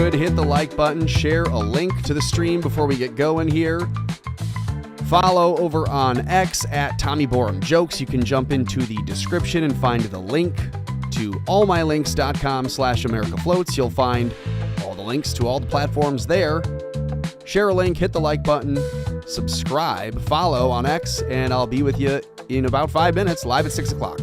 could, hit the like button, share a link to the stream before we get going here. Follow over on X at Tommy Borum Jokes. You can jump into the description and find the link to allmylinks.com/AmericaFloats. You'll find all the links to all the platforms there. Share a link, hit the like button, subscribe, follow on X, and I'll be with you in about 5 minutes, live at 6 o'clock.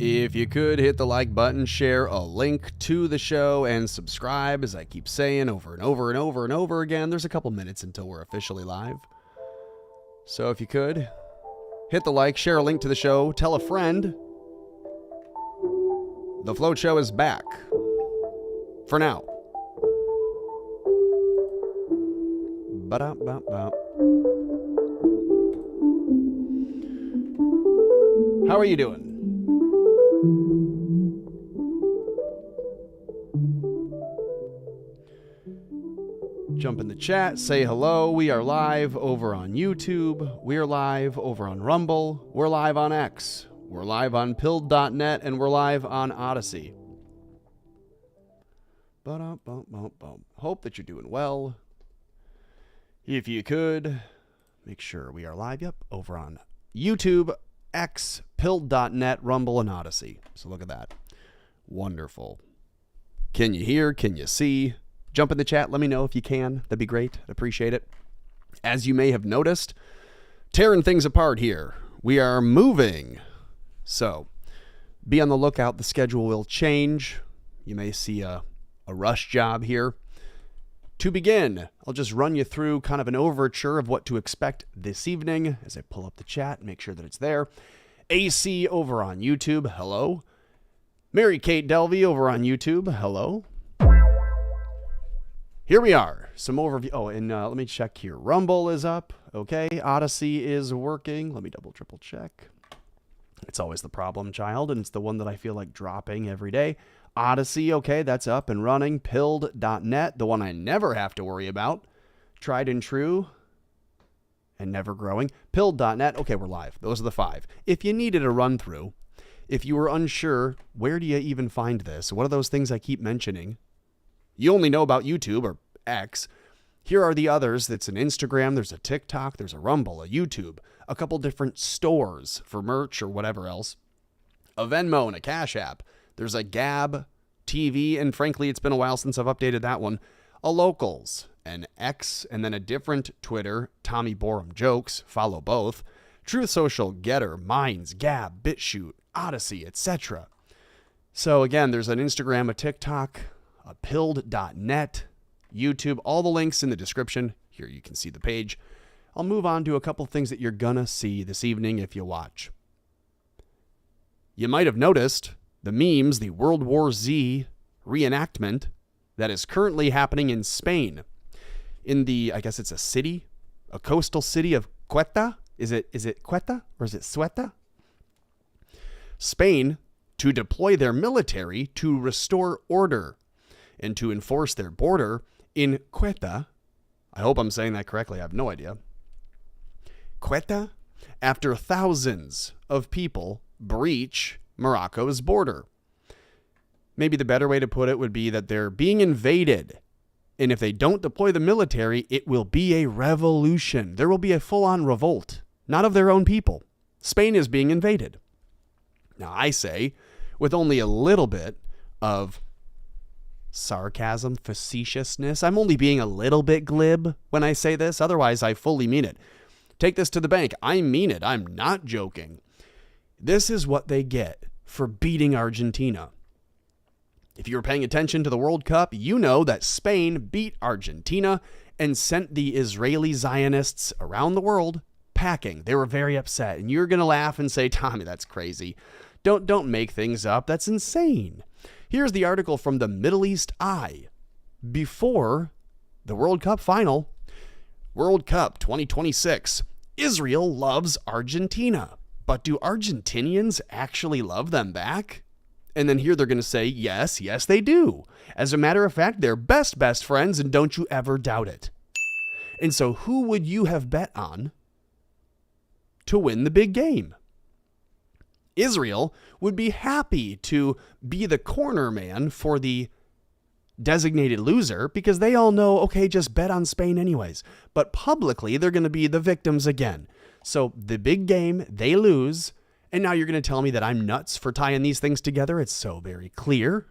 If you could, hit the like button, share a link to the show, and subscribe, as I keep saying over and over and over and over again. There's a couple minutes until we're officially live. So if you could, hit the like, share a link to the show, tell a friend. The Float Show is back. For now. Ba-da-ba-ba. How are you doing? Jump in the chat, say hello. We are live over on YouTube. We are live over on Rumble. We're live on X. We're live on pilled.net, and we're live on Odyssey. Hope that you're doing well. If you could, make sure we are live, over on YouTube, X, pilled.net, Rumble, and Odyssey. So look at that. Wonderful. Can you hear? Can you see? Jump in the chat. Let me know if you can. That'd be great. I'd appreciate it. As you may have noticed, tearing things apart here. We are moving. So be on the lookout. The schedule will change. You may see a rush job here. To begin, I'll just run you through kind of an overture of what to expect this evening as I pull up the chat and make sure that it's there. AC over on YouTube, hello. Mary Kate Delvey over on YouTube, hello. Here we are, some overview. Oh, and let me check here. Rumble is up, okay. Odyssey is working. Let me triple check. It's always the problem child, and it's the one that I feel like dropping every day. Odyssey, okay, that's up and running. Pilled.net, the one I never have to worry about. Tried and true and never growing. Pilled.net, okay, we're live. Those are the 5. If you needed a run through, if you were unsure, where do you even find this? What are those things I keep mentioning? You only know about YouTube or X. Here are the others. That's an Instagram, there's a TikTok, there's a Rumble, a YouTube, a couple different stores for merch or whatever else. A Venmo and a Cash App. There's a Gab TV, and frankly, it's been a while since I've updated that one. A Locals, an X, and then a different Twitter, Tommy Borum Jokes, follow both. Truth Social, Getter, Minds, Gab, BitChute, Odyssey, etc. So again, there's an Instagram, a TikTok, a pilled.net, YouTube, all the links in the description. Here you can see the page. I'll move on to a couple things that you're gonna see this evening if you watch. You might have noticed the memes, the World War Z reenactment that is currently happening in Spain. In the, I guess it's a city, a coastal city of Ceuta. Is it Ceuta or is it Ceuta? Spain, to deploy their military to restore order and to enforce their border in Ceuta. I hope I'm saying that correctly. I have no idea. Ceuta, after thousands of people breach Morocco's border. Maybe the better way to put it would be that they're being invaded. And if they don't deploy the military, it will be a revolution. There will be a full-on revolt, not of their own people. Spain is being invaded. Now, I say, with only a little bit of sarcasm, facetiousness, I'm only being a little bit glib when I say this. Otherwise, I fully mean it. Take this to the bank. I mean it. I'm not joking. This is what they get for beating Argentina. If you were paying attention to the World Cup, you know that Spain beat Argentina and sent the Israeli Zionists around the world packing. They were very upset. And you're going to laugh and say, Tommy, that's crazy. Don't make things up. That's insane. Here's the article from the Middle East Eye. Before the World Cup final, World Cup 2026, Israel loves Argentina. But do Argentinians actually love them back? And then here they're going to say, yes, they do. As a matter of fact, they're best friends, and don't you ever doubt it. And so who would you have bet on to win the big game? Israel would be happy to be the corner man for the designated loser because they all know, okay, just bet on Spain anyways. But publicly, they're going to be the victims again. So the big game, they lose. And now you're going to tell me that I'm nuts for tying these things together? It's so very clear.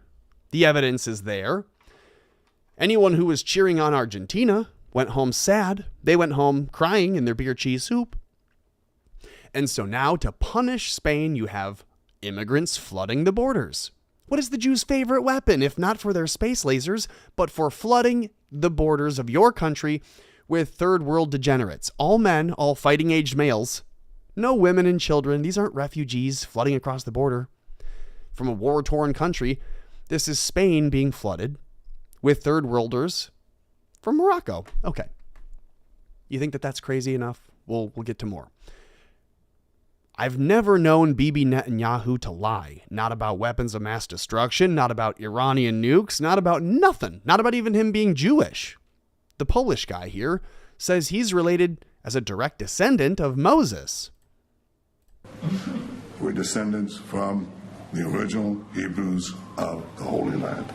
The evidence is there. Anyone who was cheering on Argentina went home sad. They went home crying in their beer cheese soup. And so now to punish Spain, you have immigrants flooding the borders. What is the Jews' favorite weapon, if not for their space lasers, but for flooding the borders of your country with third world degenerates? All men, all fighting-aged males. No women and children. These aren't refugees flooding across the border from a war-torn country. This is Spain being flooded with third worlders from Morocco. Okay. You think that that's crazy enough? We'll get to more. I've never known Bibi Netanyahu to lie. Not about weapons of mass destruction, not about Iranian nukes, not about nothing. Not about even him being Jewish. The Polish guy here says he's related as a direct descendant of Moses. We're descendants from the original Hebrews of the Holy Land.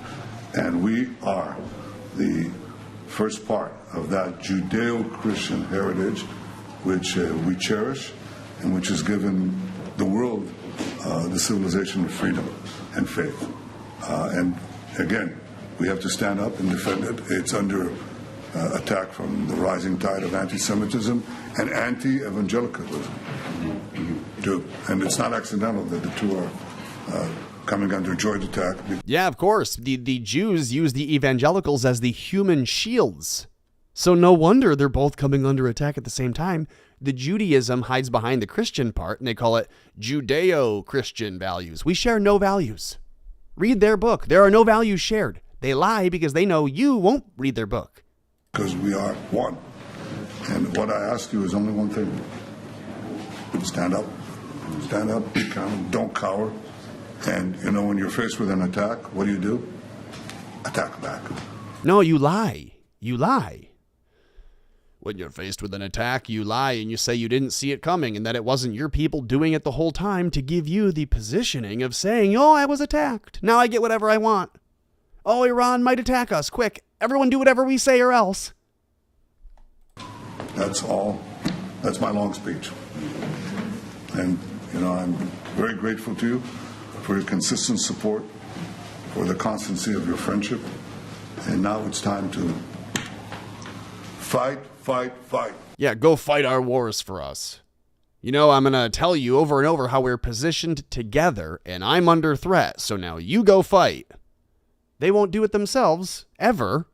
And we are the first part of that Judeo-Christian heritage which we cherish and which has given the world the civilization of freedom and faith. And again, we have to stand up and defend it. It's under attack from the rising tide of anti-Semitism and anti-evangelicalism, too. And it's not accidental that the two are coming under joint attack. Yeah, of course. The Jews use the evangelicals as the human shields. So no wonder they're both coming under attack at the same time. The Judaism hides behind the Christian part, and they call it Judeo-Christian values. We share no values. Read their book. There are no values shared. They lie because they know you won't read their book. Because we are one. And what I ask you is only one thing. Stand up. Stand up. Be calm. Don't cower. And, you know, when you're faced with an attack, what do? Attack back. No, you lie. You lie. When you're faced with an attack, you lie and you say you didn't see it coming and that it wasn't your people doing it the whole time to give you the positioning of saying, oh, I was attacked. Now I get whatever I want. Oh, Iran might attack us. Quick, everyone do whatever we say or else. That's all. That's my long speech. And, you know, I'm very grateful to you for your consistent support, for the constancy of your friendship. And now it's time to fight. Yeah, go fight our wars for us. You know, I'm going to tell you over and over how we're positioned together, and I'm under threat, so now you go fight. They won't do it themselves, ever.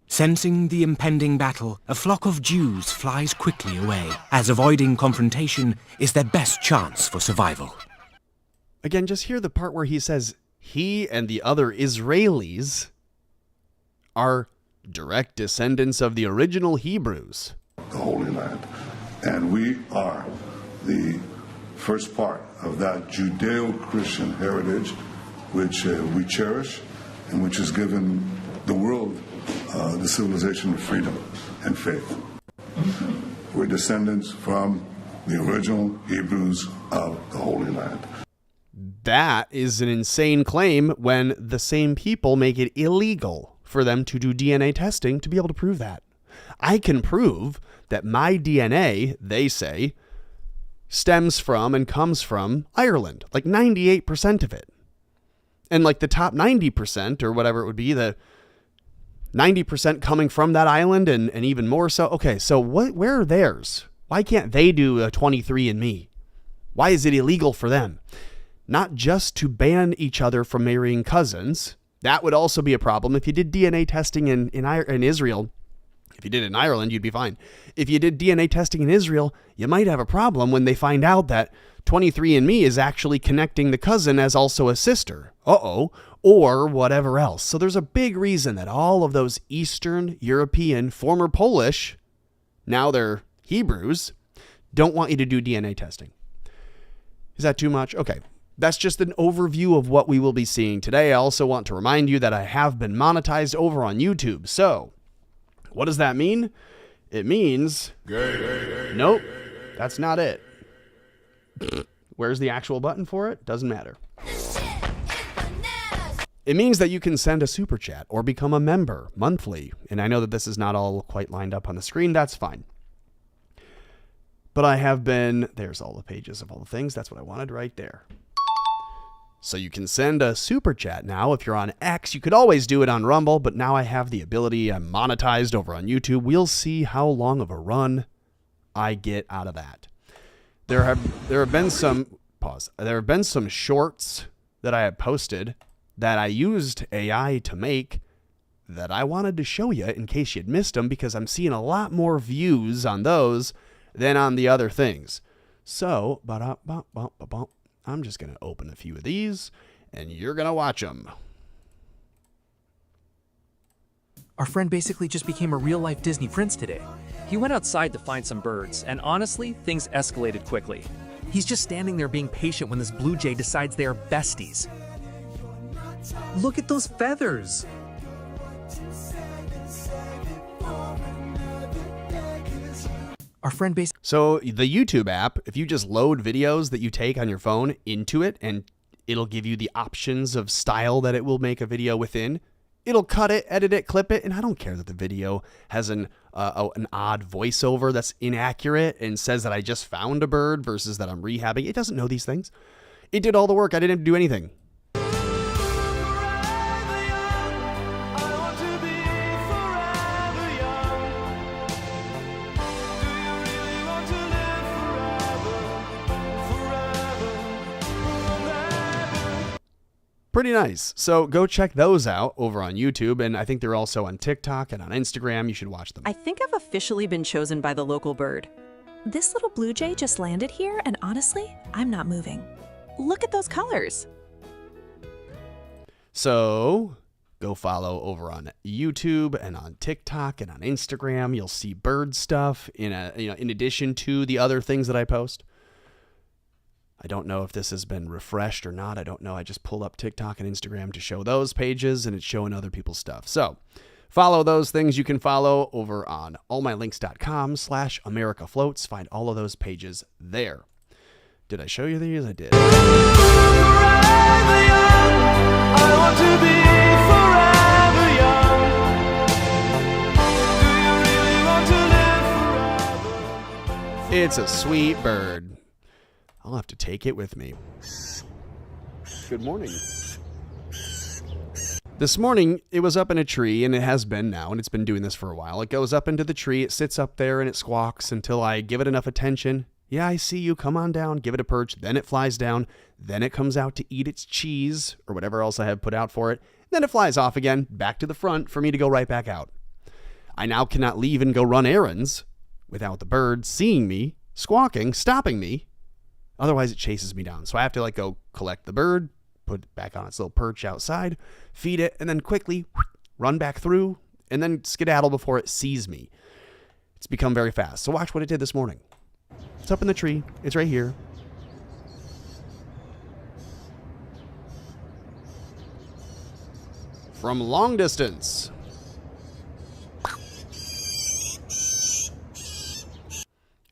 Sensing the impending battle, a flock of Jews flies quickly away, as avoiding confrontation is their best chance for survival. Again, just hear the part where he says he and the other Israelis are direct descendants of the original Hebrews. The Holy Land. And we are the first part of that Judeo-Christian heritage which we cherish and which has given the world the civilization of freedom and faith. We're descendants from the original Hebrews of the Holy Land. That is an insane claim when the same people make it illegal for them to do DNA testing to be able to prove that. I can prove that my DNA, they say, stems from and comes from Ireland, like 98% of it. And like the top 90% or whatever it would be, the 90% coming from that island and even more so. Okay, so where are theirs? Why can't they do a 23andMe? Why is it illegal for them? Not just to ban each other from marrying cousins. That would also be a problem. If you did DNA testing in Israel, if you did it in Ireland, you'd be fine. If you did DNA testing in Israel, you might have a problem when they find out that 23andMe is actually connecting the cousin as also a sister. Or whatever else. So there's a big reason that all of those Eastern European, former Polish, now they're Hebrews, don't want you to do DNA testing. Is that too much? Okay. That's just an overview of what we will be seeing today. I also want to remind you that I have been monetized over on YouTube. So, what does that mean? It means... Nope, that's not it. Where's the actual button for it? Doesn't matter. It means that you can send a super chat or become a member monthly. And I know that this is not all quite lined up on the screen. That's fine. But I have been... There's all the pages of all the things. That's what I wanted right there. So you can send a super chat now. If you're on X, you could always do it on Rumble, but now I have the ability. I'm monetized over on YouTube. We'll see how long of a run I get out of that. There have been some There have been some shorts that I have posted that I used AI to make that I wanted to show you in case you'd missed them, because I'm seeing a lot more views on those than on the other things. So, I'm just going to open a few of these, and you're going to watch them. Our friend basically just became a real-life Disney prince today. He went outside to find some birds, and honestly, things escalated quickly. He's just standing there being patient when this blue jay decides they are besties. Look at those feathers! Our friend basically... So the YouTube app, if you just load videos that you take on your phone into it, and it'll give you the options of style that it will make a video within. It'll cut it, edit it, clip it, and I don't care that the video has an odd voiceover that's inaccurate and says that I just found a bird versus that I'm rehabbing. It doesn't know these things. It did all the work. I didn't have to do anything. Pretty nice. So go check those out over on YouTube, and I think they're also on TikTok and on Instagram. You should watch them. I think I've officially been chosen by the local bird. This little blue jay just landed here, and honestly, I'm not moving. Look at those colors. So go follow over on YouTube and on TikTok and on Instagram. You'll see bird stuff in addition to the other things that I post. I don't know if this has been refreshed or not. I don't know. I just pulled up TikTok and Instagram to show those pages, and it's showing other people's stuff. So follow those things. You can follow over on allmylinks.com/AmericaFloats. Find all of those pages there. Did I show you these? I did. It's a sweet bird. I'll have to take it with me. Good morning. This morning, it was up in a tree, and it has been now, and it's been doing this for a while. It goes up into the tree, it sits up there, and it squawks until I give it enough attention. Yeah, I see you. Come on down. Give it a perch. Then it flies down. Then it comes out to eat its cheese or whatever else I have put out for it. Then it flies off again, back to the front for me to go right back out. I now cannot leave and go run errands without the bird seeing me, squawking, stopping me. Otherwise, it chases me down. So I have to go collect the bird, put it back on its little perch outside, feed it, and then quickly run back through, and then skedaddle before it sees me. It's become very fast. So watch what it did this morning. It's up in the tree. It's right here. From long distance.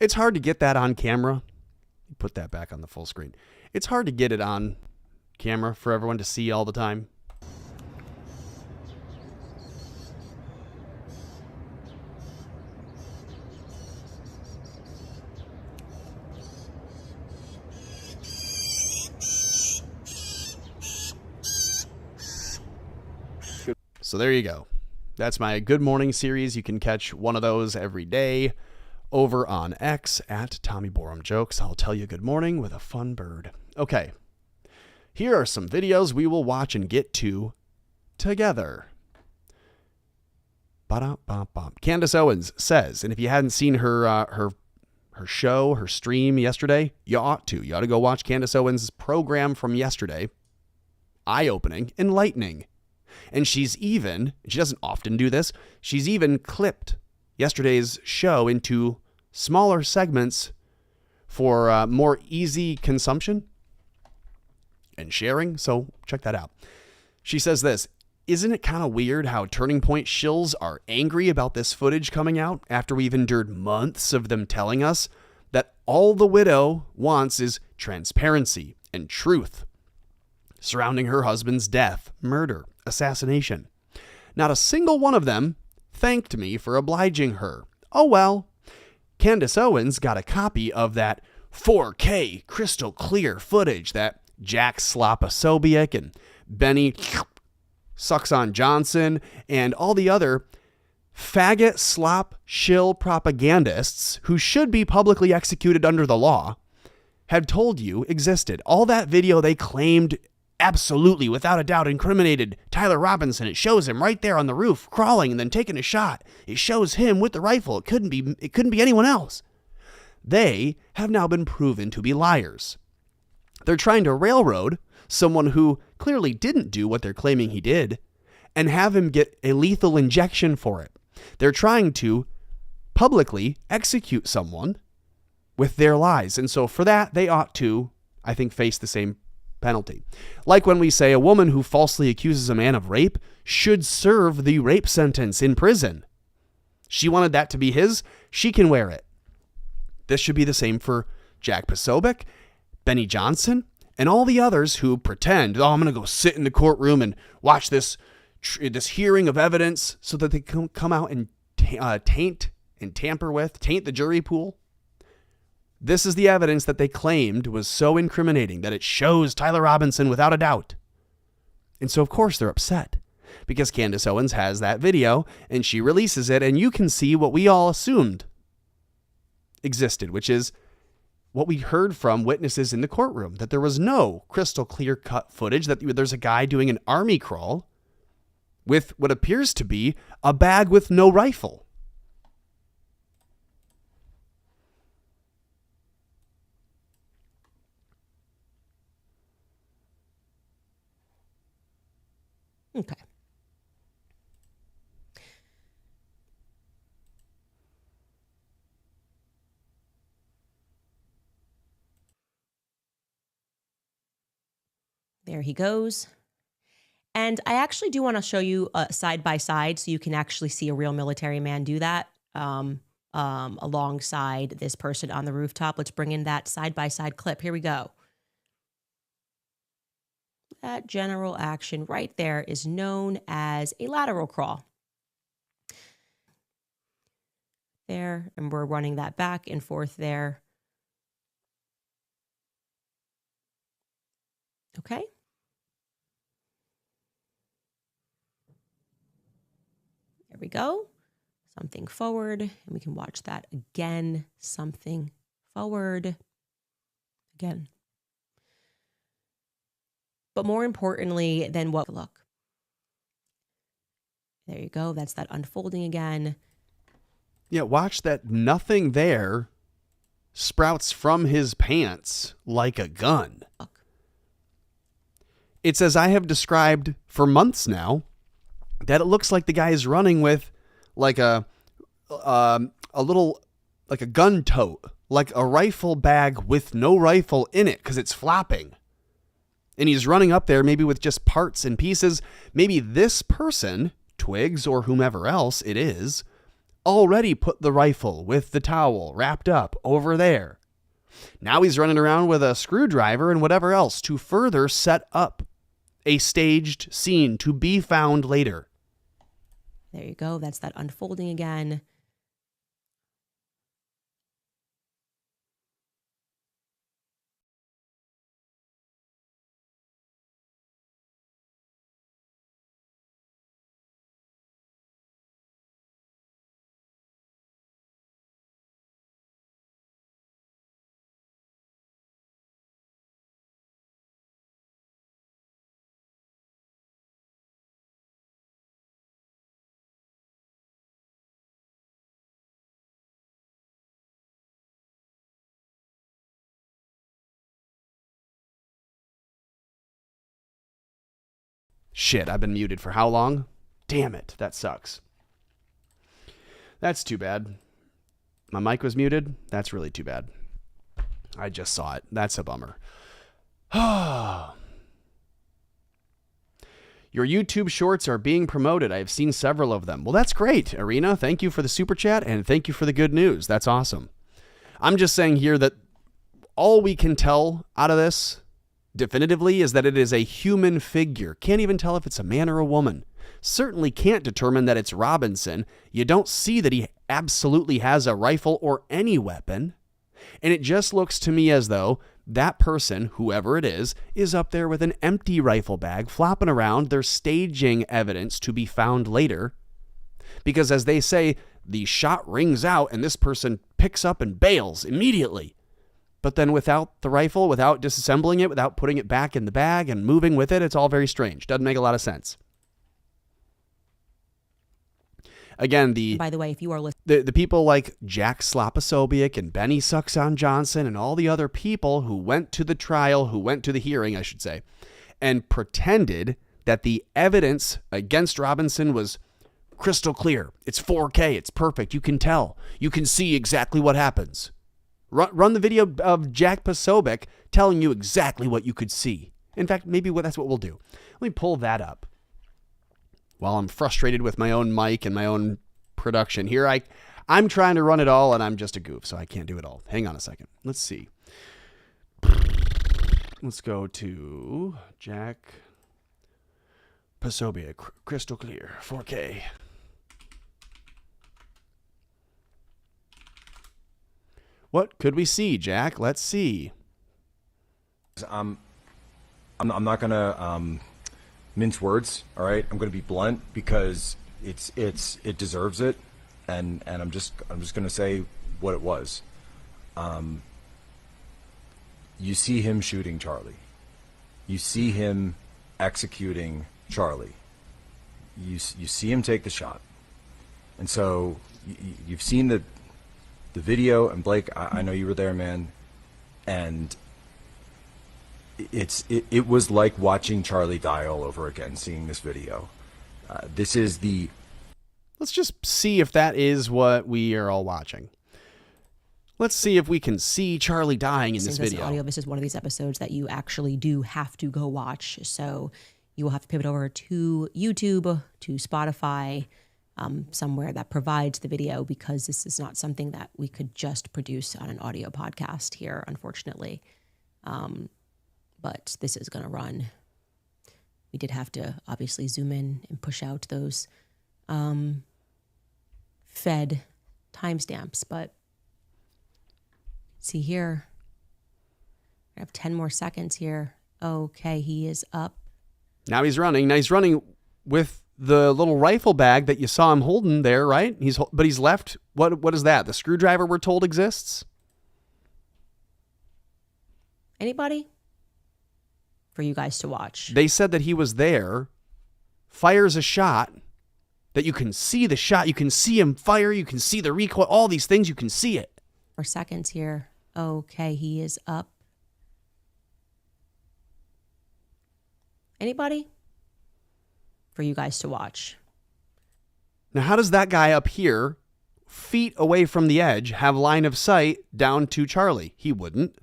It's hard to get that on camera. Put that back on the full screen. It's hard to get it on camera for everyone to see all the time. So there you go. That's my Good Morning series. You can catch one of those every day over on X at Tommy Borum Jokes. I'll tell you good morning with a fun bird. Okay, here are some videos we will watch and get to together. Candace Owens says, and if you hadn't seen her show, her stream yesterday, you ought to. You ought to go watch Candace Owens' program from yesterday. Eye-opening, enlightening. And she doesn't often do this, she's even clipped yesterday's show into smaller segments for more easy consumption and sharing. So check that out. She says this, isn't it kind of weird how Turning Point shills are angry about this footage coming out after we've endured months of them telling us that all the widow wants is transparency and truth surrounding her husband's death, murder, assassination. Not a single one of them thanked me for obliging her. Oh well. Candace Owens got a copy of that 4K crystal clear footage that Jack Sloposobiec and Benny Sucks on Johnson and all the other faggot slop shill propagandists who should be publicly executed under the law had told you existed. All that video they claimed absolutely, without a doubt, incriminated Tyler Robinson. It shows him right there on the roof, crawling and then taking a shot. It shows him with the rifle. It couldn't be anyone else. They have now been proven to be liars. They're trying to railroad someone who clearly didn't do what they're claiming he did and have him get a lethal injection for it. They're trying to publicly execute someone with their lies. And so for that, they ought to, I think, face the same penalty. Like when we say a woman who falsely accuses a man of rape should serve the rape sentence in prison. She wanted that to be his. She can wear it. This should be the same for Jack Posobiec, Benny Johnson, and all the others who pretend, I'm going to go sit in the courtroom and watch this hearing of evidence so that they can come out and taint the jury pool. This is the evidence that they claimed was so incriminating that it shows Tyler Robinson without a doubt. And so, of course, they're upset because Candace Owens has that video and she releases it, and you can see what we all assumed existed, which is what we heard from witnesses in the courtroom, that there was no crystal clear cut footage, that there's a guy doing an army crawl with what appears to be a bag with no rifle. Okay. There he goes. And I actually do want to show you side by side so you can actually see a real military man do that alongside this person on the rooftop. Let's bring in that side by side clip. Here we go. That general action right there is known as a lateral crawl. There, and we're running that back and forth there. Okay. There we go. Something forward, and we can watch that again. Something forward. Again. But more importantly than what, look. There you go. That's that unfolding again. Yeah, watch that. Nothing there sprouts from his pants like a gun. Look. It's as I have described for months now, that it looks like the guy is running with like a little, like a gun tote, like a rifle bag with no rifle in it because it's flapping. And he's running up there maybe with just parts and pieces. Maybe this person, Twigs or whomever else it is, already put the rifle with the towel wrapped up over there. Now he's running around with a screwdriver and whatever else to further set up a staged scene to be found later. There you go. That's that unfolding again. Shit, I've been muted for how long? Damn it, that sucks. That's too bad. My mic was muted? That's really too bad. I just saw it. That's a bummer. Your YouTube shorts are being promoted. I have seen several of them. Well, that's great, Arena. Thank you for the super chat, and thank you for the good news. That's awesome. I'm just saying here that all we can tell out of this definitively is that it is a human figure. Can't even tell if it's a man or a woman. Certainly can't determine that it's Robinson. You don't see that he absolutely has a rifle or any weapon. And it just looks to me as though that person, whoever it is up there with an empty rifle bag flopping around. They're staging evidence to be found later. Because as they say, the shot rings out and this person picks up and bails immediately. But then without the rifle, without disassembling it, without putting it back in the bag and moving with it, it's all very strange. Doesn't make a lot of sense. Again, By the way, if you are listening, the people like Jack Sloposobiec and Benny Sucks on Johnson and all the other people who went to the trial, who went to the hearing, I should say, and pretended that the evidence against Robinson was crystal clear. It's 4K. It's perfect. You can tell. You can see exactly what happens. Run the video of Jack Posobiec telling you exactly what you could see. In fact, maybe that's what we'll do. Let me pull that up. While I'm frustrated with my own mic and my own production here, I'm trying to run it all, and I'm just a goof, so I can't do it all. Hang on a second. Let's see. Let's go to Jack Posobiec, crystal clear, 4K. What could we see, Jack? Let's see. I'm not gonna mince words. All right, I'm gonna be blunt because it deserves it, and I'm just gonna say what it was. you see him shooting Charlie. You see him executing Charlie. You see him take the shot. And so you've seen the video, and Blake, I know you were there, man. And it was like watching Charlie die all over again, seeing this video. This is the... Let's just see if that is what we are all watching. Let's see if we can see Charlie dying in this video. Audio, this is one of these episodes that you actually do have to go watch. So you will have to pivot over to YouTube, to Spotify, somewhere that provides the video, because this is not something that we could just produce on an audio podcast here, unfortunately. But this is going to run. We did have to obviously zoom in and push out those fed timestamps, but see here, I have 10 more seconds here. Okay, he is up. Now he's running. Now he's running with the little rifle bag that you saw him holding there, right? But he's left. What is that? The screwdriver we're told exists? Anybody? For you guys to watch. They said that he was there, fires a shot, that you can see the shot, you can see him fire, you can see the recoil, all these things, you can see it. 4 seconds here. Okay, he is up. Anybody? For you guys to watch. Now, how does that guy up here, feet away from the edge, have line of sight down to Charlie? He wouldn't.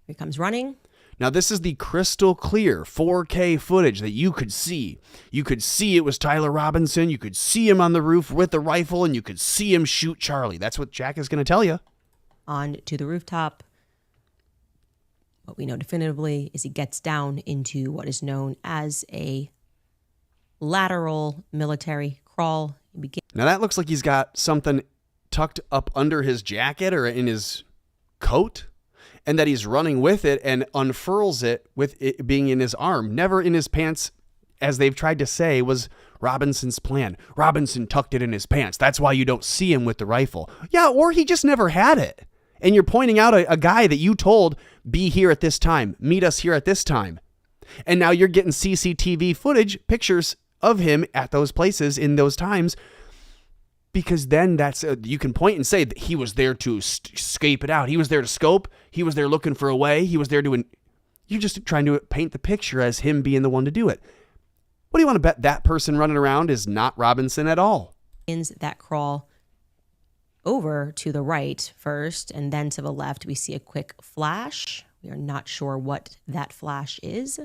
Here he comes running. Now, this is the crystal clear 4K footage that you could see. You could see it was Tyler Robinson. You could see him on the roof with the rifle, and you could see him shoot Charlie. That's what Jack is going to tell you. On to the rooftop. What we know definitively is he gets down into what is known as a lateral military crawl. Now, that looks like he's got something tucked up under his jacket or in his coat, and that he's running with it and unfurls it with it being in his arm, never in his pants, as they've tried to say was Robinson's plan. Robinson tucked it in his pants. That's why you don't see him with the rifle. Yeah, or he just never had it. And you're pointing out a guy that you told, be here at this time, meet us here at this time. And now you're getting CCTV footage, pictures of him at those places in those times, because then that's you can point and say that he was there to scape it out. He was there to scope. He was there looking for a way. He was there doing. You're just trying to paint the picture as him being the one to do it. What do you want to bet that person running around is not Robinson at all? That crawl over to the right first, and then to the left, we see a quick flash. We are not sure what that flash is.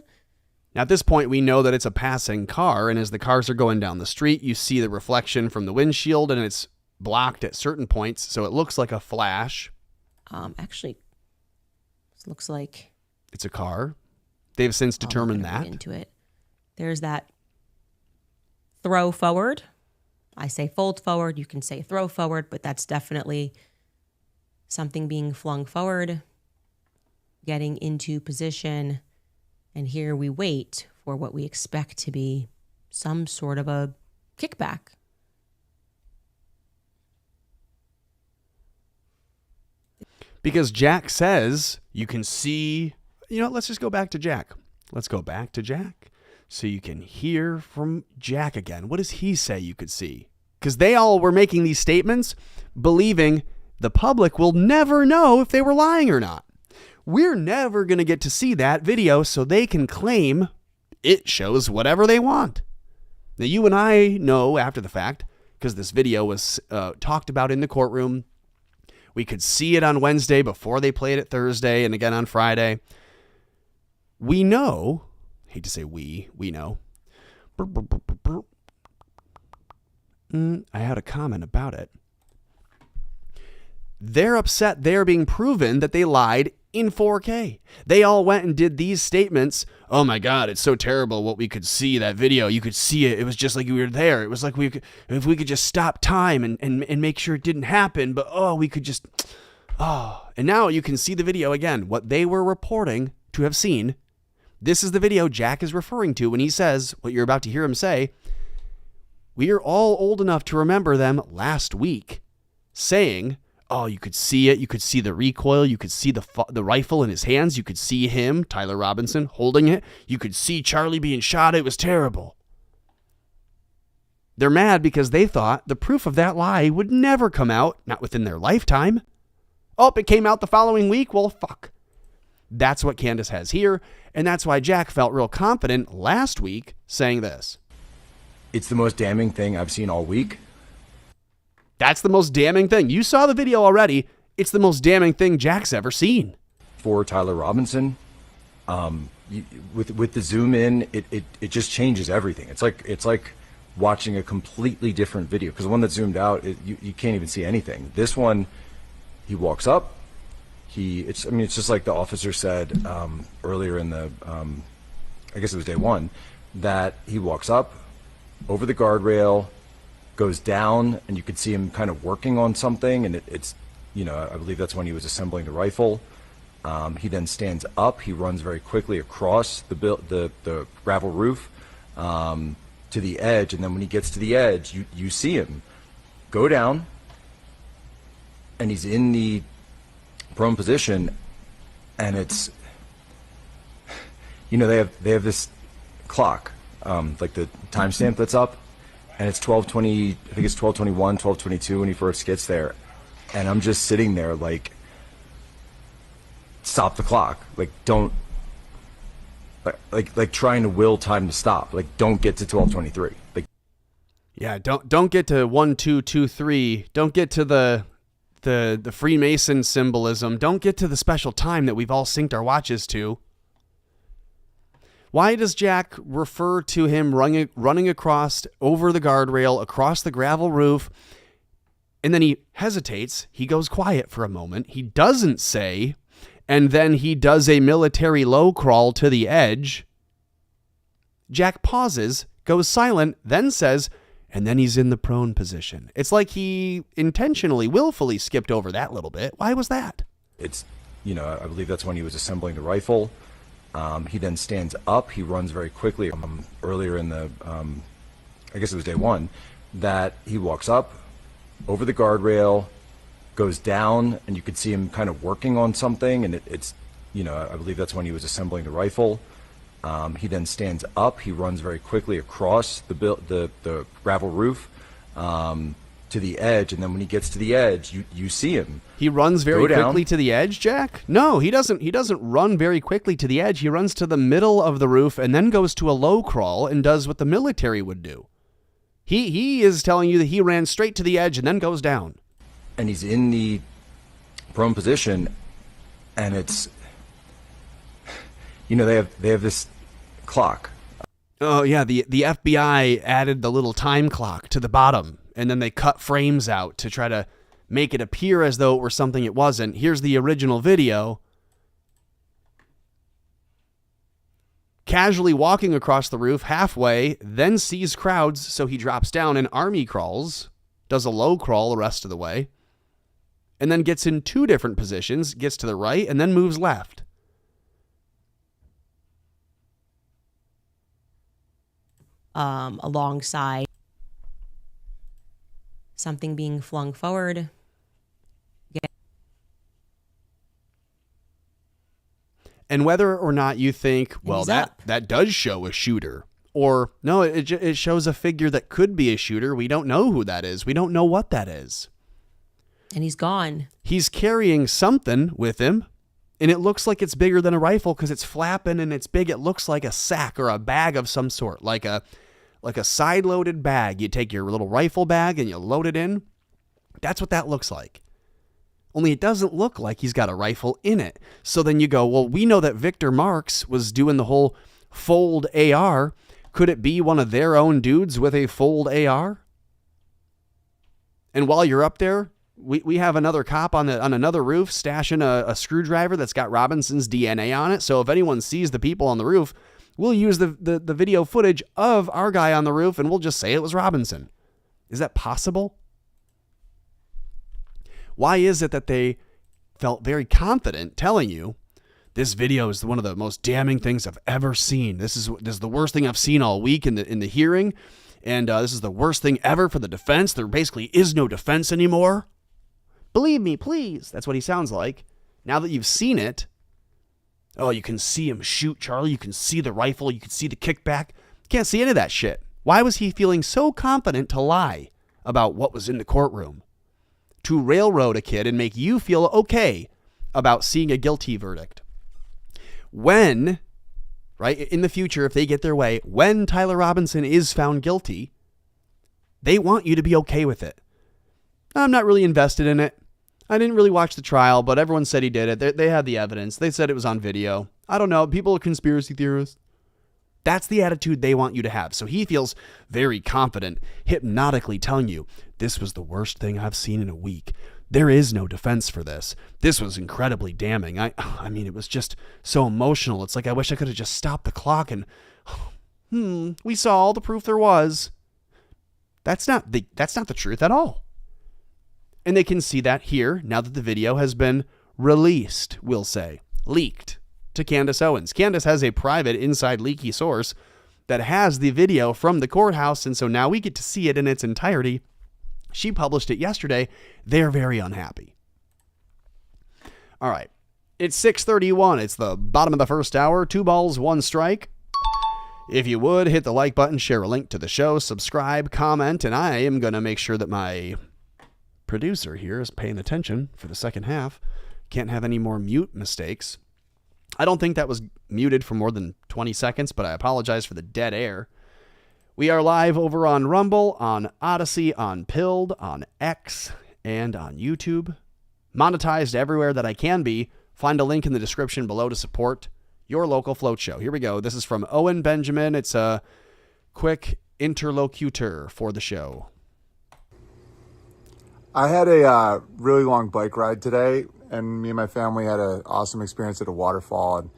Now, at this point, we know that it's a passing car, and as the cars are going down the street, you see the reflection from the windshield, and it's blocked at certain points, so it looks like a flash. Actually, this looks like it's a car. They've since determined that. Into it. There's that throw forward. I say fold forward. You can say throw forward, but that's definitely something being flung forward, getting into position. And here we wait for what we expect to be some sort of a kickback. Because Jack says you can see, let's just go back to Jack. Let's go back to Jack so you can hear from Jack again. What does he say you could see? Because they all were making these statements believing the public will never know if they were lying or not. We're never going to get to see that video, so they can claim it shows whatever they want. Now, you and I know after the fact, because this video was talked about in the courtroom. We could see it on Wednesday before they played it Thursday and again on Friday. We know, hate to say we know. I had a comment about it. They're upset they're being proven that they lied in 4K. They all went and did these statements. Oh my God, it's so terrible what we could see, that video. You could see it. It was just like we were there. It was like if we could just stop time and make sure it didn't happen, but we could just, And now you can see the video again. What they were reporting to have seen. This is the video Jack is referring to when he says what you're about to hear him say. We are all old enough to remember them last week saying, oh, you could see it. You could see the recoil. You could see the rifle in his hands. You could see him, Tyler Robinson, holding it. You could see Charlie being shot. It was terrible. They're mad because they thought the proof of that lie would never come out, not within their lifetime. Oh, it came out the following week? Well, fuck. That's what Candace has here, and that's why Jack felt real confident last week saying this. It's the most damning thing I've seen all week. That's the most damning thing. You saw the video already. It's the most damning thing Jack's ever seen. For Tyler Robinson, with the zoom in, it just changes everything. It's like watching a completely different video, because the one that zoomed out, you can't even see anything. This one, he walks up. It's just like the officer said earlier in the, I guess it was day one, that he walks up over the guardrail, goes down, and you could see him kind of working on something, and it's, I believe that's when he was assembling the rifle. He then stands up. He runs very quickly across the gravel roof to the edge, and then when he gets to the edge, you see him go down, and he's in the prone position, and it's, they have this clock, like the timestamp that's up, and it's 12:20. I think it's 12:21, 12:22 when he first gets there, and I'm just sitting there like, stop the clock, like don't, like trying to will time to stop, like don't get to 12:23, like. Yeah, don't get to 1, 2, 2, 3. Don't get to the Freemason symbolism. Don't get to the special time that we've all synced our watches to. Why does Jack refer to him running across over the guardrail, across the gravel roof, and then he hesitates? He goes quiet for a moment. He doesn't say, and then he does a military low crawl to the edge. Jack pauses, goes silent, then says, and then he's in the prone position. It's like he intentionally, willfully skipped over that little bit. Why was that? It's, I believe that's when he was assembling the rifle. He then stands up. He runs very quickly. Earlier in the, I guess it was day one, that he walks up over the guardrail, goes down, and you could see him kind of working on something, and it's, I believe that's when he was assembling the rifle. He then stands up. He runs very quickly across the gravel roof to the edge, and then when he gets to the edge, you see him. He runs very quickly to the edge, Jack? No, he doesn't. He doesn't run very quickly to the edge. He runs to the middle of the roof and then goes to a low crawl and does what the military would do. He is telling you that he ran straight to the edge and then goes down. And he's in the prone position, and it's, they have this clock. Oh, yeah, the FBI added the little time clock to the bottom, and then they cut frames out to try to make it appear as though it were something it wasn't. Here's the original video. Casually walking across the roof halfway, then sees crowds, so he drops down and army crawls, does a low crawl the rest of the way, and then gets in two different positions, gets to the right, and then moves left. Alongside something being flung forward. And whether or not you think, well, that does show a shooter, or no, it shows a figure that could be a shooter. We don't know who that is. We don't know what that is. And he's gone. He's carrying something with him, and it looks like it's bigger than a rifle because it's flapping and it's big. It looks like a sack or a bag of some sort, like a side-loaded bag. You take your little rifle bag and you load it in. That's what that looks like. Only it doesn't look like he's got a rifle in it. So then you go, well, we know that Victor Marks was doing the whole fold AR. Could it be one of their own dudes with a fold AR? And while you're up there, we have another cop on another roof stashing a screwdriver that's got Robinson's DNA on it. So if anyone sees the people on the roof, we'll use the video footage of our guy on the roof and we'll just say it was Robinson. Is that possible? Why is it that they felt very confident telling you this video is one of the most damning things I've ever seen? This is the worst thing I've seen all week in the hearing. and this is the worst thing ever for the defense. There basically is no defense anymore. Believe me, please. That's what he sounds like. Now that you've seen it, oh, you can see him shoot Charlie. You can see the rifle. You can see the kickback. Can't see any of that shit. Why was he feeling so confident to lie about what was in the courtroom? To railroad a kid and make you feel okay about seeing a guilty verdict. When, right, in the future, if they get their way, when Tyler Robinson is found guilty, they want you to be okay with it. I'm not really invested in it. I didn't really watch the trial, but everyone said he did it. They had the evidence. They said it was on video. I don't know. People are conspiracy theorists. That's the attitude they want you to have. So he feels very confident, hypnotically telling you, this was the worst thing I've seen in a week. There is no defense for this. This was incredibly damning. I mean, it was just so emotional. It's like, I wish I could have just stopped the clock and, we saw all the proof there was. That's not the truth at all. And they can see that here, now that the video has been released, we'll say, leaked to Candace Owens. Candace has a private inside leaky source that has the video from the courthouse, and so now we get to see it in its entirety. She published it yesterday. They're very unhappy. All right. It's 6:31. It's the bottom of the first hour. 2 balls, 1 strike. If you would, hit the like button, share a link to the show, subscribe, comment, and I am going to make sure that my producer here is paying attention for the second half. Can't have any more mute mistakes. I don't think that was muted for more than 20 seconds, but I apologize for the dead air. We are live over on Rumble, on Odyssey, on Pilled, on X, and on YouTube. Monetized everywhere that I can be. Find a link in the description below to support your local float show. Here we go. This is from Owen Benjamin. It's a quick interlocutor for the show. I had a really long bike ride today, and me and my family had an awesome experience at a waterfall, and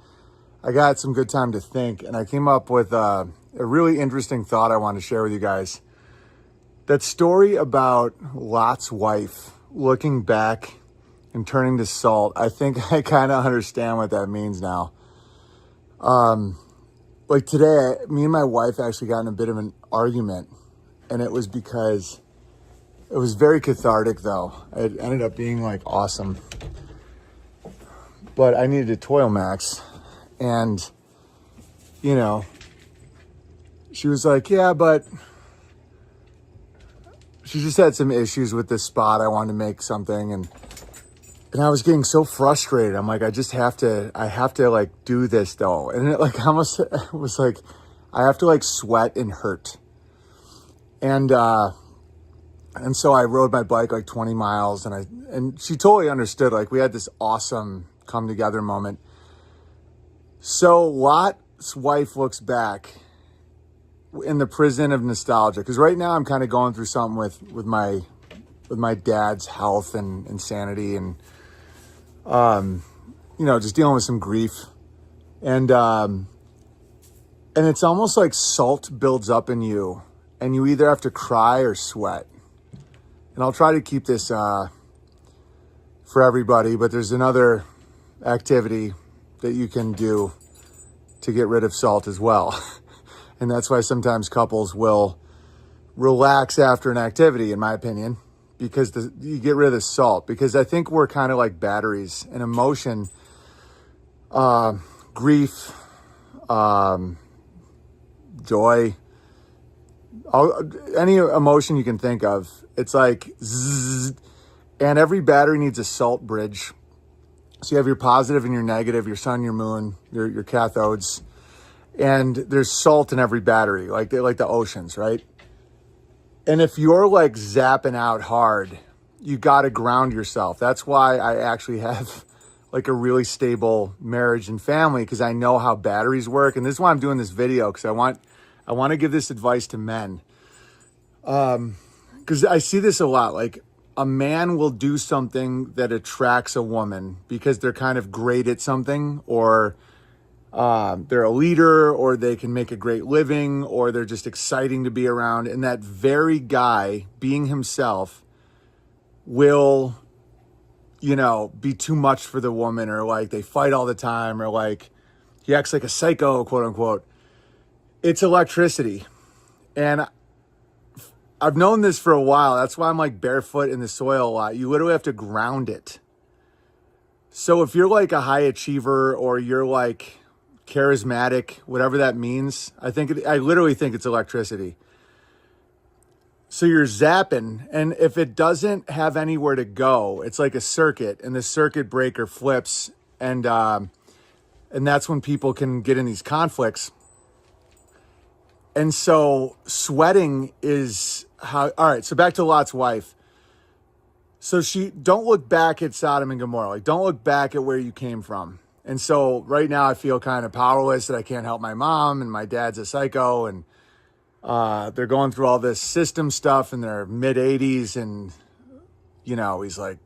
I got some good time to think, and I came up with a really interesting thought I want to share with you guys. That story about Lot's wife looking back and turning to salt, I think I kind of understand what that means now. Like today, me and my wife actually got in a bit of an argument, and it was because it was very cathartic, though. It ended up being like awesome. But I needed a Toil Max, and you know, she was like, yeah, but she just had some issues with this spot. I wanted to make something, and I was getting so frustrated. I'm like, I have to like do this though. And it like almost it was like, I have to like sweat and hurt. And so I rode my bike like 20 miles, and she totally understood. Like, we had this awesome come together moment. So Lot's wife looks back in the prison of nostalgia, because right now I'm kind of going through something with my dad's health and insanity, and just dealing with some grief, and it's almost like salt builds up in you, and you either have to cry or sweat. And I'll try to keep this for everybody, but there's another activity that you can do to get rid of salt as well. And that's why sometimes couples will relax after an activity, in my opinion, because you get rid of the salt. Because I think we're kind of like batteries, and emotion, grief, joy, any emotion you can think of, it's like zzz, and every battery needs a salt bridge. So you have your positive and your negative, your sun, your moon, your cathodes, and there's salt in every battery, like the oceans, right? And if you're like zapping out hard, you got to ground yourself. That's why I actually have like a really stable marriage and family, because I know how batteries work. And this is why I'm doing this video, because I want to give this advice to men. Because I see this a lot. Like, a man will do something that attracts a woman because they're kind of great at something, or they're a leader, or they can make a great living, or they're just exciting to be around. And that very guy, being himself, will, be too much for the woman, or like they fight all the time, or like he acts like a psycho, quote unquote. It's electricity. And I've known this for a while. That's why I'm like barefoot in the soil a lot. You literally have to ground it. So if you're like a high achiever or you're like charismatic, whatever that means, I literally think it's electricity. So you're zapping, and if it doesn't have anywhere to go, it's like a circuit, and the circuit breaker flips, and that's when people can get in these conflicts. And so sweating is how. All right, so back to Lot's wife. So don't look back at Sodom and Gomorrah. Like, don't look back at where you came from. And so right now I feel kind of powerless that I can't help my mom, and my dad's a psycho, and they're going through all this system stuff in their mid-80s, and, he's like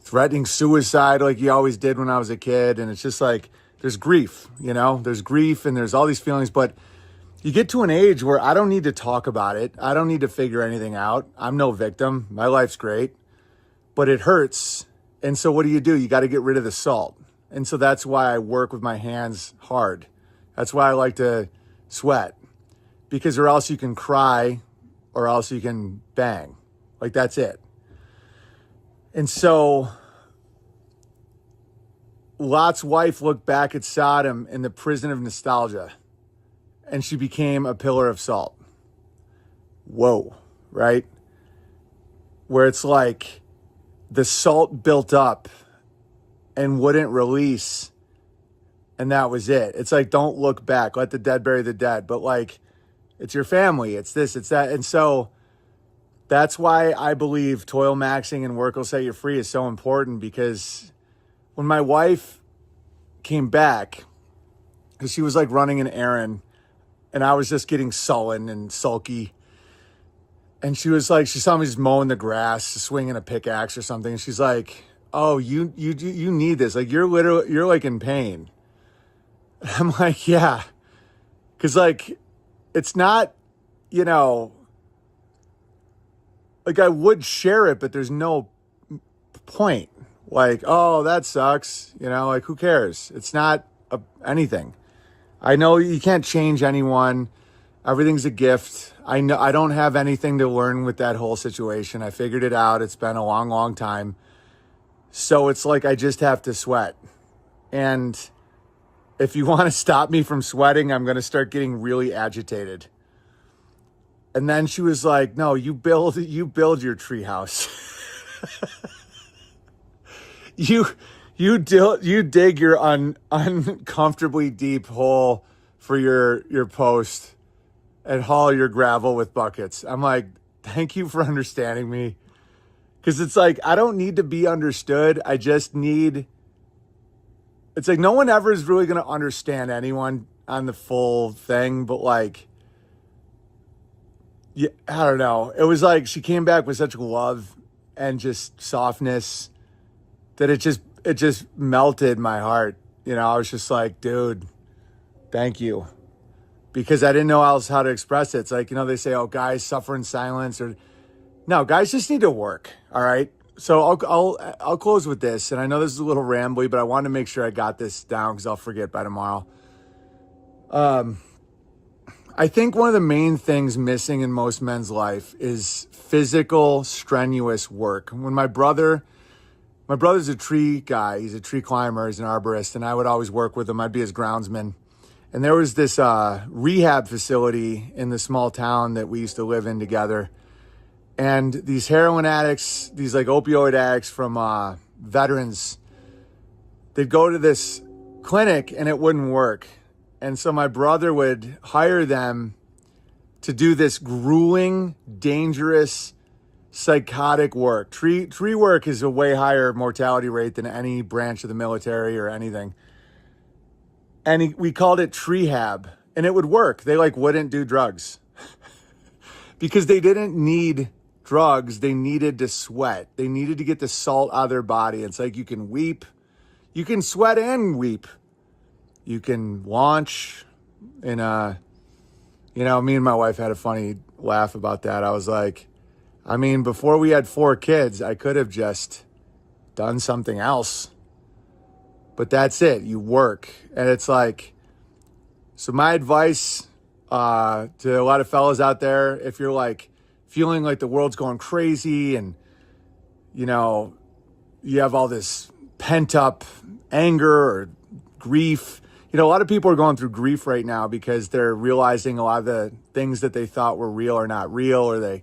threatening suicide like he always did when I was a kid. And it's just like, there's grief, there's grief and there's all these feelings, but you get to an age where I don't need to talk about it. I don't need to figure anything out. I'm no victim. My life's great, but it hurts. And so what do? You got to get rid of the salt. And so that's why I work with my hands hard. That's why I like to sweat, because or else you can cry or else you can bang. Like, that's it. And so Lot's wife looked back at Sodom in the prison of nostalgia, and she became a pillar of salt. Whoa, right? Where it's like the salt built up and wouldn't release, and that was it. It's like, don't look back. Let the dead bury the dead. But like, it's your family. It's this, it's that. And so that's why I believe toil maxing and work will set you free is so important, because when my wife came back, because she was like running an errand, and I was just getting sullen and sulky. And she was like, she saw me just mowing the grass, swinging a pickaxe or something. And she's like, oh, you need this. Like, you're like in pain. And I'm like, yeah. Because like, it's not, like, I would share it, but there's no point. Like, oh, that sucks. Like, who cares? It's not anything. I know you can't change anyone. Everything's a gift. I know I don't have anything to learn with that whole situation. I figured it out. It's been a long, long time. So it's like, I just have to sweat. And if you want to stop me from sweating, I'm going to start getting really agitated. And then she was like, no, you build your treehouse. You dig your uncomfortably deep hole for your post and haul your gravel with buckets. I'm like, thank you for understanding me. Because it's like, I don't need to be understood. I just need... It's like, no one ever is really going to understand anyone on the full thing. But like, yeah, I don't know. It was like she came back with such love and just softness that it just melted my heart. I was just like, dude, thank you. Because I didn't know else how to express it. It's like, they say, oh, guys suffer in silence, or no, guys just need to work. All right. So I'll close with this. And I know this is a little rambly, but I wanted to make sure I got this down because I'll forget by tomorrow. I think one of the main things missing in most men's life is physical, strenuous work. When my brother's a tree guy. He's a tree climber. He's an arborist. And I would always work with him. I'd be his groundsman. And there was this rehab facility in the small town that we used to live in together. And these heroin addicts, these like opioid addicts from veterans, they'd go to this clinic and it wouldn't work. And so my brother would hire them to do this grueling, dangerous, psychotic work. Tree work is a way higher mortality rate than any branch of the military or anything. And we called it Treehab, and it would work. They like wouldn't do drugs because they didn't need drugs. They needed to sweat. They needed to get the salt out of their body. It's like, you can weep, you can sweat and weep. You can launch in me and my wife had a funny laugh about that. I was like, before we had 4 kids, I could have just done something else. But that's it. You work. And it's like, so my advice To a lot of fellas out there, if you're like feeling like the world's going crazy and, you know, you have all this pent up anger or grief. You know, a lot of people are going through grief right now because they're realizing a lot of the things that they thought were real are not real, or they,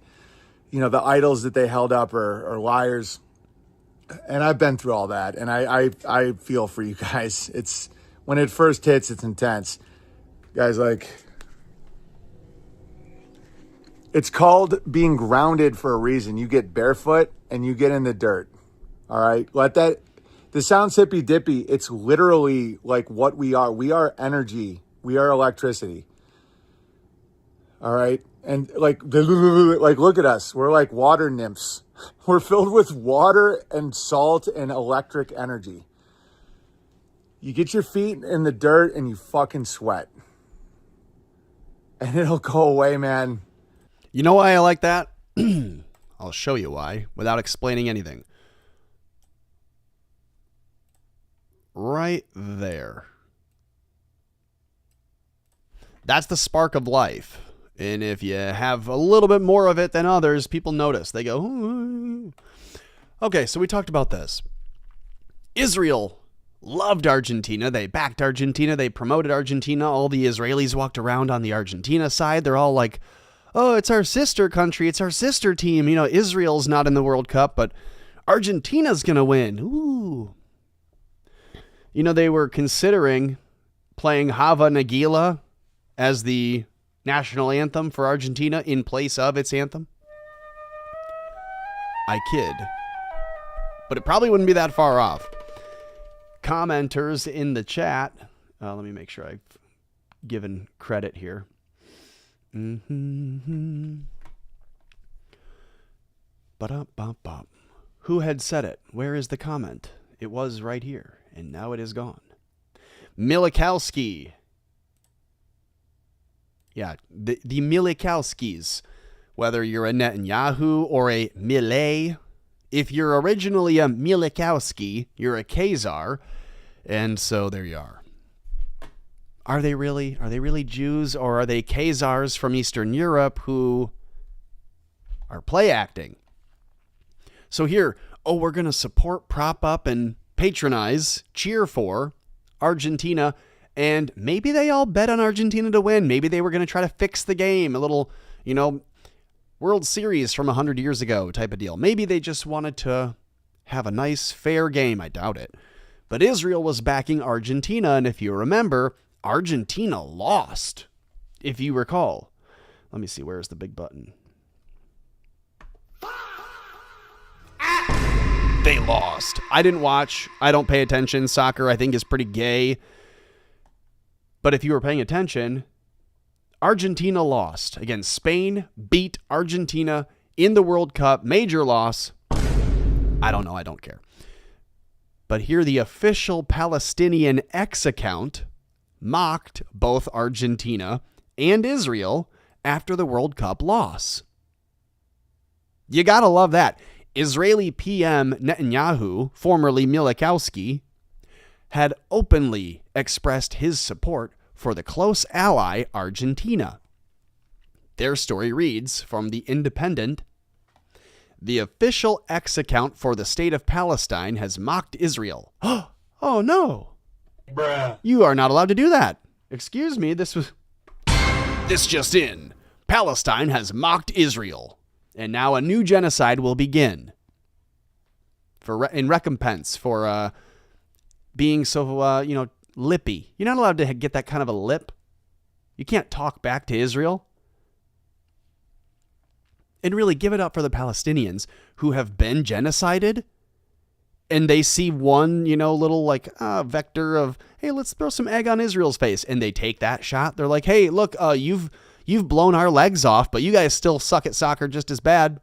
you know, the idols that they held up are liars. And I've been through all that, and I feel for you guys. It's when it first hits, it's intense. Guys, like, it's called being grounded for a reason. You get barefoot and you get in the dirt. All right? This sounds hippy dippy. It's literally like what we are. We are energy. We are electricity. All right? And like look at us. We're like water nymphs. We're filled with water and salt and electric energy. You get your feet in the dirt and you fucking sweat. And it'll go away, man. You know why I like that? I'll show you why without explaining anything. Right there. That's the spark of life. And if you have a little bit more of it than others, people notice. They go, ooh. Okay, so we talked about this. Israel loved Argentina. They backed Argentina. They promoted Argentina. All the Israelis walked around on the Argentina side. They're all like, oh, it's our sister country. It's our sister team. You know, Israel's not in the World Cup, but Argentina's going to win. Ooh. You know, they were considering playing Hava Nagila as the national anthem for Argentina in place of its anthem. I kid. But it probably wouldn't be that far off. Commenters in the chat. Let me make sure I've given credit here. Ba-da-ba-ba. Who had said it? Where is the comment? It was right here, and now it is gone. Milikowski. Yeah, the Milikowskis. Whether you're a Netanyahu or a Milei, if you're originally a Milikowski, you're a Khazar, and so there you are. Are they really Jews, or are they Khazars from Eastern Europe who are play acting? So here, we're going to support, prop up, and patronize, cheer for Argentina, and maybe they all bet on Argentina to win. Maybe they were going to try to fix the game, a little, you know, World Series from 100 years ago type of deal. Maybe they just wanted to have a nice, fair game. I doubt it. But Israel was backing Argentina, and if you remember, Argentina lost, if you recall. Let me see, where's the big button? They lost. I didn't watch. I don't pay attention. Soccer, I think, is pretty gay. But if you were paying attention, Argentina lost. Again, Spain beat Argentina in the World Cup. Major loss. I don't know. I don't care. But here, the official Palestinian X account mocked both Argentina and Israel after the World Cup loss. You gotta love that. Israeli PM Netanyahu, formerly Milikowski, had openly expressed his support for the close ally Argentina. Their story reads from The Independent: the official X account for the state of Palestine has mocked Israel. Oh no. Bruh. You are not allowed to do that. Excuse me, this just in. Palestine has mocked Israel, and now a new genocide will begin. In recompense for being so lippy. You're not allowed to get that kind of a lip. You can't talk back to Israel. And really give it up for the Palestinians who have been genocided, and they see one, little vector of, hey, let's throw some egg on Israel's face, and they take that shot. They're like, hey, look, you've blown our legs off, but you guys still suck at soccer just as bad.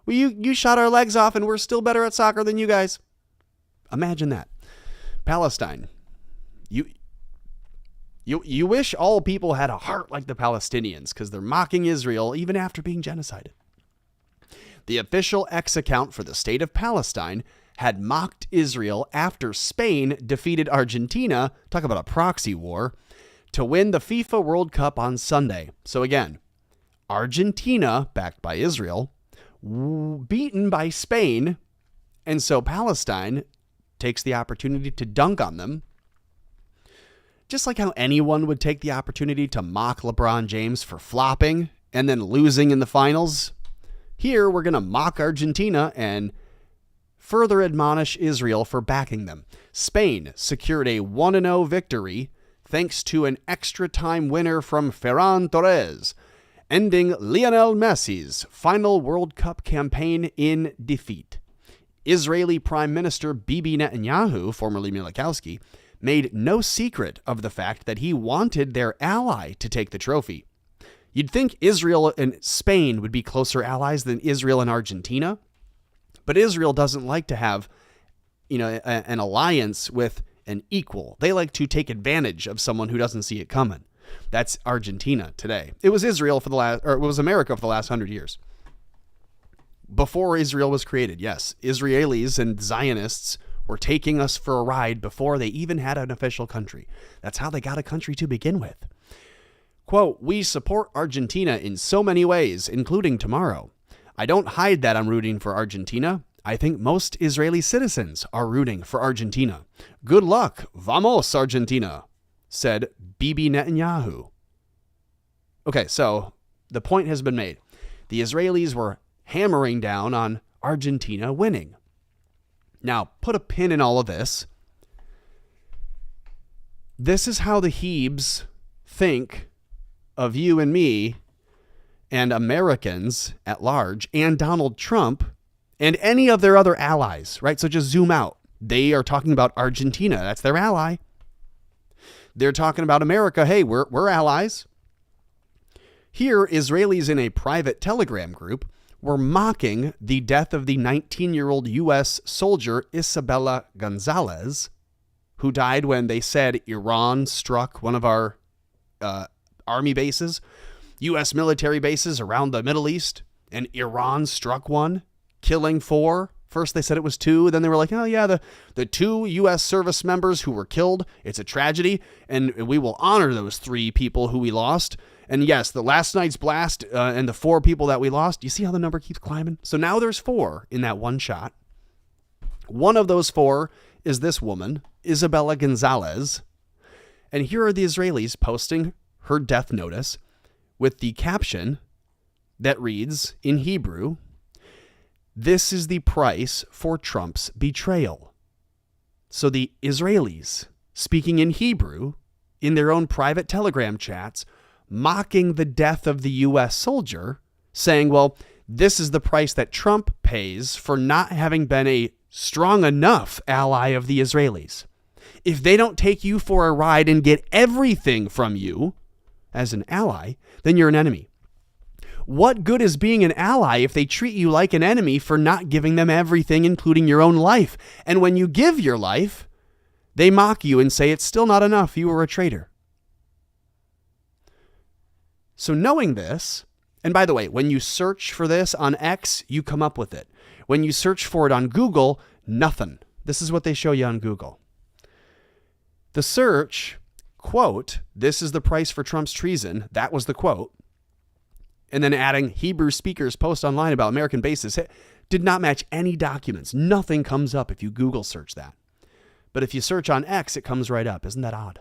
Well, you shot our legs off, and we're still better at soccer than you guys. Imagine that. Palestine. You wish all people had a heart like the Palestinians, because they're mocking Israel even after being genocided. The official X account for the state of Palestine had mocked Israel after Spain defeated Argentina, talk about a proxy war, to win the FIFA World Cup on Sunday. So again, Argentina, backed by Israel, beaten by Spain, and so Palestine takes the opportunity to dunk on them. Just like how anyone would take the opportunity to mock LeBron James for flopping and then losing in the finals, here we're going to mock Argentina and further admonish Israel for backing them. Spain secured a 1-0 victory thanks to an extra time winner from Ferran Torres, ending Lionel Messi's final World Cup campaign in defeat. Israeli Prime Minister Bibi Netanyahu, formerly Milikowski, made no secret of the fact that he wanted their ally to take the trophy. You'd think Israel and Spain would be closer allies than Israel and Argentina, but Israel doesn't like to have, an alliance with an equal. They like to take advantage of someone who doesn't see it coming. That's Argentina today. It was Israel it was America for the last 100 years. Before Israel was created, yes, Israelis and Zionists were taking us for a ride before they even had an official country. That's how they got a country to begin with. Quote, "We support Argentina in so many ways, including tomorrow. I don't hide that I'm rooting for Argentina. I think most Israeli citizens are rooting for Argentina. Good luck, vamos Argentina," said Bibi Netanyahu. Okay, so the point has been made. The Israelis were hammering down on Argentina winning. Now, put a pin in all of this. This is how the Hebes think of you and me and Americans at large and Donald Trump and any of their other allies, right? So just zoom out. They are talking about Argentina. That's their ally. They're talking about America. Hey, we're allies. Here, Israelis in a private Telegram group were mocking the death of the 19-year-old U.S. soldier Isabella Gonzalez, who died when they said Iran struck one of our army bases, U.S. military bases around the Middle East, and Iran struck one, killing 4. First they said it was 2, then they were like, oh yeah, the 2 U.S. service members who were killed, it's a tragedy, and we will honor those 3 people who we lost. And yes, the last night's blast and the 4 people that we lost, you see how the number keeps climbing? So now there's 4 in that one shot. One of those 4 is this woman, Isabella Gonzalez. And here are the Israelis posting her death notice with the caption that reads in Hebrew, "This is the price for Trump's betrayal." So the Israelis, speaking in Hebrew in their own private Telegram chats, mocking the death of the U.S. soldier, saying, well, this is the price that Trump pays for not having been a strong enough ally of the Israelis. If they don't take you for a ride and get everything from you as an ally, then you're an enemy. What good is being an ally if they treat you like an enemy for not giving them everything, including your own life? And when you give your life, they mock you and say it's still not enough. You were a traitor. So knowing this, and by the way, when you search for this on X, you come up with it. When you search for it on Google, nothing. This is what they show you on Google. The search, quote, "This is the price for Trump's treason." That was the quote. And then adding Hebrew speakers post online about American bases did not match any documents. Nothing comes up if you Google search that. But if you search on X, it comes right up. Isn't that odd?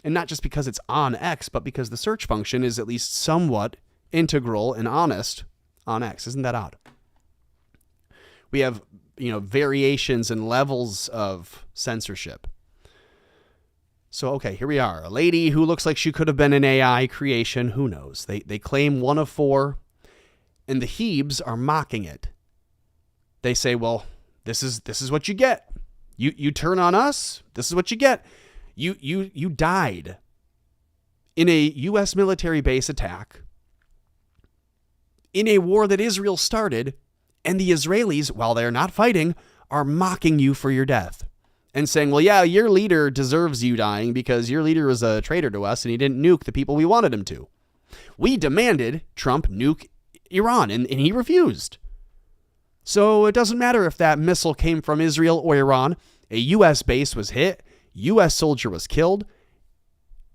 And not just because it's on X, but because the search function is at least somewhat integral and honest on X. Isn't that odd? We have, variations and levels of censorship. So, okay, here we are. A lady who looks like she could have been an AI creation. Who knows? They claim 1 of 4, and the Hebes are mocking it. They say, well, this is what you get. You turn on us, this is what you get. You died in a U.S. military base attack in a war that Israel started, and the Israelis, while they're not fighting, are mocking you for your death and saying, well, yeah, your leader deserves you dying because your leader was a traitor to us and he didn't nuke the people we wanted him to. We demanded Trump nuke Iran, and he refused. So it doesn't matter if that missile came from Israel or Iran. A U.S. base was hit. U.S. soldier was killed.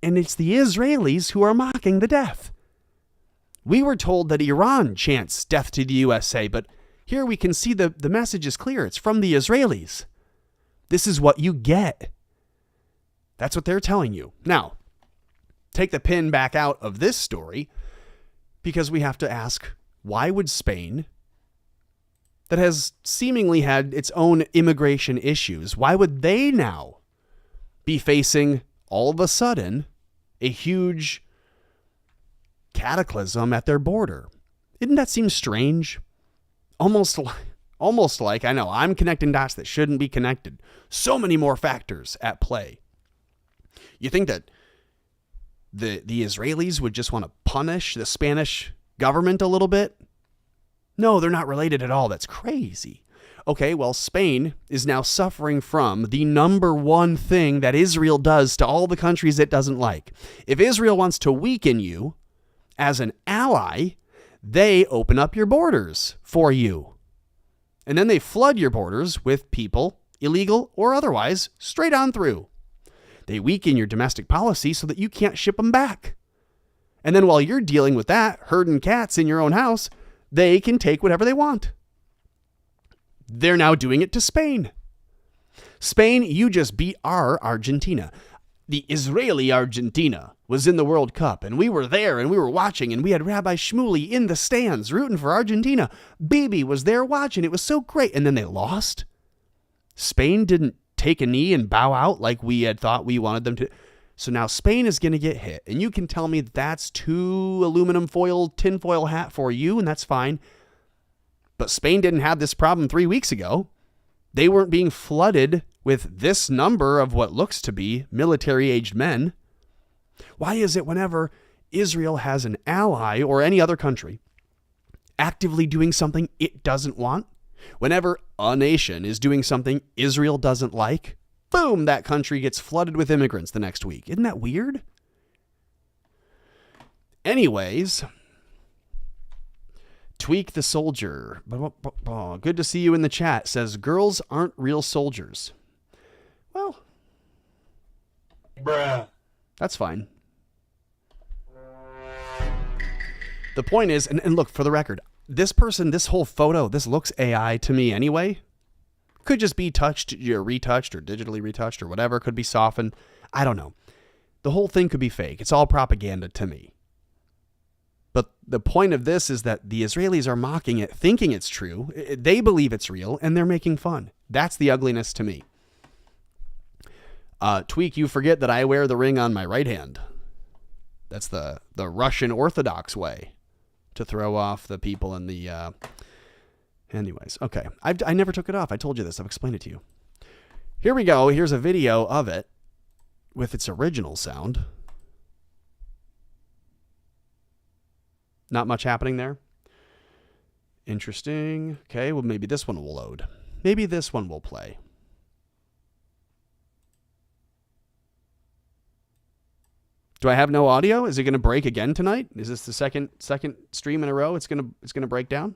And it's the Israelis who are mocking the death. We were told that Iran chants death to the USA, but here we can see the message is clear. It's from the Israelis. This is what you get. That's what they're telling you. Now, take the pin back out of this story, because we have to ask, why would Spain, that has seemingly had its own immigration issues, why would they now be facing, all of a sudden, a huge cataclysm at their border? Didn't that seem strange? Almost like, I know, I'm connecting dots that shouldn't be connected. So many more factors at play. You think that the Israelis would just want to punish the Spanish government a little bit? No, they're not related at all. That's crazy. Okay, well, Spain is now suffering from the number one thing that Israel does to all the countries it doesn't like. If Israel wants to weaken you as an ally, they open up your borders for you. And then they flood your borders with people, illegal or otherwise, straight on through. They weaken your domestic policy so that you can't ship them back. And then while you're dealing with that, herding cats in your own house, they can take whatever they want. They're now doing it to Spain. Spain, you just beat our Argentina. The Israeli Argentina was in the World Cup, and we were there, and we were watching, and we had Rabbi Shmuley in the stands rooting for Argentina. Bibi was there watching. It was so great. And then they lost. Spain didn't take a knee and bow out like we had thought we wanted them to. So now Spain is going to get hit. And you can tell me that's too aluminum foil, tinfoil hat for you, and that's fine. But Spain didn't have this problem 3 weeks ago. They weren't being flooded with this number of what looks to be military-aged men. Why is it whenever Israel has an ally or any other country actively doing something it doesn't want, whenever a nation is doing something Israel doesn't like, boom, that country gets flooded with immigrants the next week? Isn't that weird? Anyways, Tweak the Soldier, good to see you in the chat, says girls aren't real soldiers. Well, bruh, that's fine. The point is, and look, for the record, this person, this whole photo, this looks AI to me anyway. Could just be touched, retouched, or digitally retouched, or whatever. Could be softened. I don't know. The whole thing could be fake. It's all propaganda to me. But the point of this is that the Israelis are mocking it, thinking it's true. They believe it's real, and they're making fun. That's the ugliness to me. Tweak, you forget that I wear the ring on my right hand. That's the Russian Orthodox way to throw off the people in the... Anyways, okay. I never took it off. I told you this. I've explained it to you. Here we go. Here's a video of it with its original sound. Not much happening there. Interesting. Okay, well, maybe this one will load. Maybe this one will play. Do I have no audio? Is it going to break again tonight? Is this the second stream in a row? It's going to break down?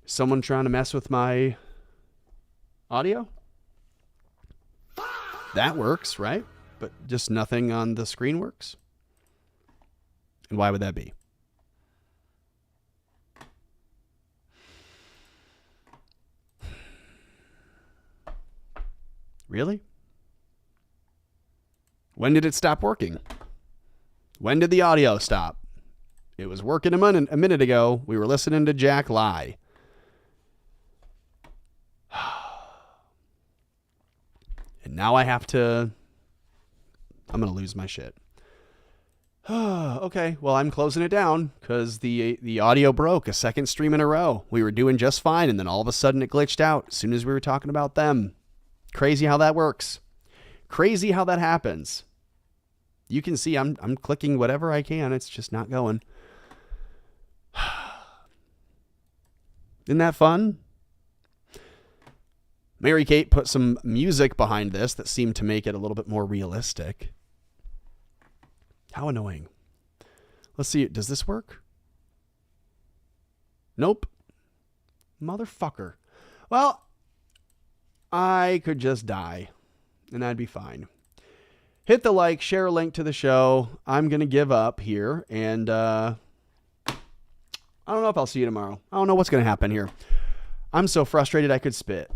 Someone trying to mess with my audio? That works, right? But just nothing on the screen works? And why would that be? Really? When did it stop working? When did the audio stop? It was working a minute ago. We were listening to Jack lie. And now I have to... I'm going to lose my shit. Okay, well, I'm closing it down because the audio broke a second stream in a row. We were doing just fine, and then all of a sudden it glitched out as soon as we were talking about them. Crazy how that works. Crazy how that happens. You can see I'm clicking whatever I can. It's just not going. Isn't that fun? Mary Kate put some music behind this that seemed to make it a little bit more realistic. How annoying. Let's see. Does this work? Nope. Motherfucker. Well, I could just die, and that'd be fine. hit the like, share a link to the show. I'm going to give up here, and I don't know if I'll see you tomorrow. I don't know what's going to happen here. I'm so frustrated I could spit.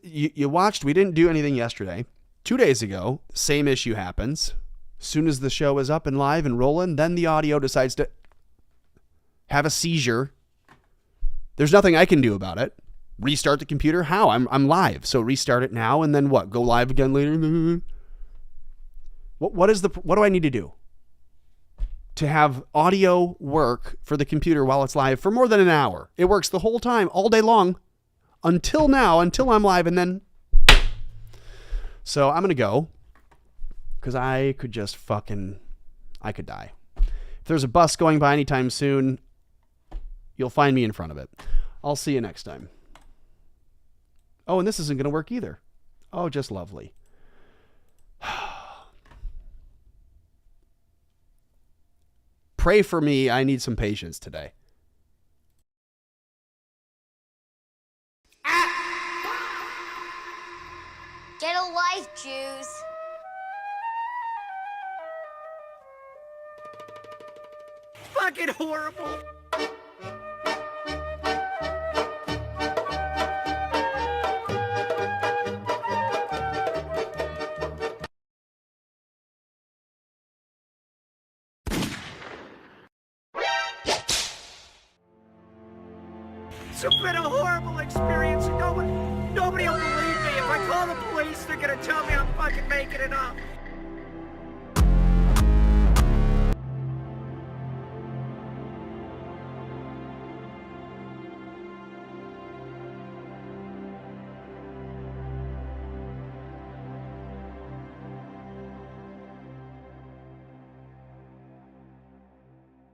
You watched, we didn't do anything yesterday. 2 days ago, same issue happens. As soon as the show is up and live and rolling, then the audio decides to have a seizure. There's nothing I can do about it. Restart the computer? How? I'm live. So restart it now and then what? Go live again later? What do I need to do to have audio work for the computer while it's live for more than an hour? It works the whole time, all day long, until now, until I'm live, and then. So I'm going to go because I could just I could die. If there's a bus going by anytime soon, you'll find me in front of it. I'll see you next time. Oh, and this isn't going to work either. Oh, just lovely. Pray for me. I need some patience today. Get a life, Jews. Fucking horrible. It's been a horrible experience. Nobody will believe me. If I call the police, they're gonna tell me I'm fucking making it up.